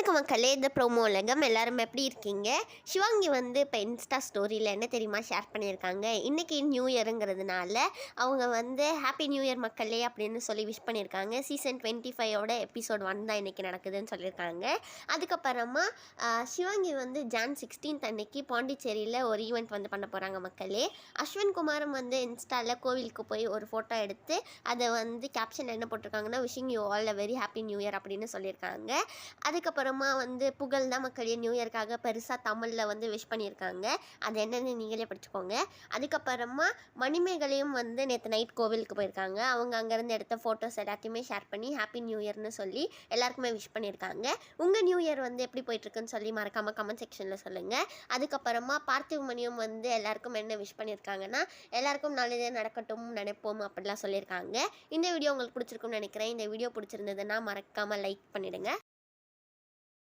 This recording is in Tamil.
வணக்கம் மக்களே, இந்த ப்ரோமோ உலகம் எல்லாரும் எப்படி இருக்கீங்க? சிவாங்கி வந்து இப்போ இன்ஸ்டா ஸ்டோரியில் என்ன தெரியுமா ஷேர் பண்ணியிருக்காங்க? இன்றைக்கி நியூ இயருங்கிறதுனால அவங்க வந்து ஹாப்பி நியூ இயர் மக்களே அப்படின்னு சொல்லி விஷ் பண்ணியிருக்காங்க. சீசன் 25ஓட எபிசோட் 1 தான் இன்றைக்கி நடக்குதுன்னு சொல்லியிருக்காங்க. அதுக்கப்புறமா சிவாங்கி வந்து ஜான் 16th அன்னைக்கு பாண்டிச்சேரியில் ஒரு ஈவெண்ட் வந்து பண்ண போகிறாங்க மக்களே. அஸ்வின் குமாரும் வந்து இன்ஸ்டாவில் கோவிலுக்கு போய் ஒரு ஃபோட்டோ எடுத்து அதை வந்து கேப்ஷன் என்ன போட்டிருக்காங்கன்னா, wishing you all a very happy new year அப்படின்னு சொல்லியிருக்காங்க. அதுக்கப்புறமா வந்து புகழ் தான் மக்களே நியூ இயர்க்காக பெருசாக தமிழில் வந்து விஷ் பண்ணியிருக்காங்க. அது என்னென்னு நீங்களே படிச்சுக்கோங்க. அதுக்கப்புறமா மணிமேகலையும் வந்து நேற்று நைட் கோவிலுக்கு போயிருக்காங்க. அவங்க அங்கேருந்து எடுத்த ஃபோட்டோஸ் எல்லாத்தையுமே ஷேர் பண்ணி ஹாப்பி நியூ இயர்னு சொல்லி எல்லாருக்குமே விஷ் பண்ணியிருக்காங்க. உங்கள் நியூ இயர் வந்து எப்படி போயிட்டுருக்குன்னு சொல்லி மறக்காமல் கமெண்ட் செக்ஷனில் சொல்லுங்கள். அதுக்கப்புறமா பார்த்திவ் மணியும் வந்து எல்லாருக்கும் என்ன விஷ் பண்ணியிருக்காங்கன்னா, எல்லாருக்கும் நல்லதே நடக்கட்டும் நினைப்போம் அப்படிலாம் சொல்லியிருக்காங்க. இந்த வீடியோ உங்களுக்கு பிடிச்சிருக்குன்னு நினைக்கிறேன். இந்த வீடியோ பிடிச்சிருந்ததுன்னா மறக்காமல் லைக் பண்ணிவிடுங்க.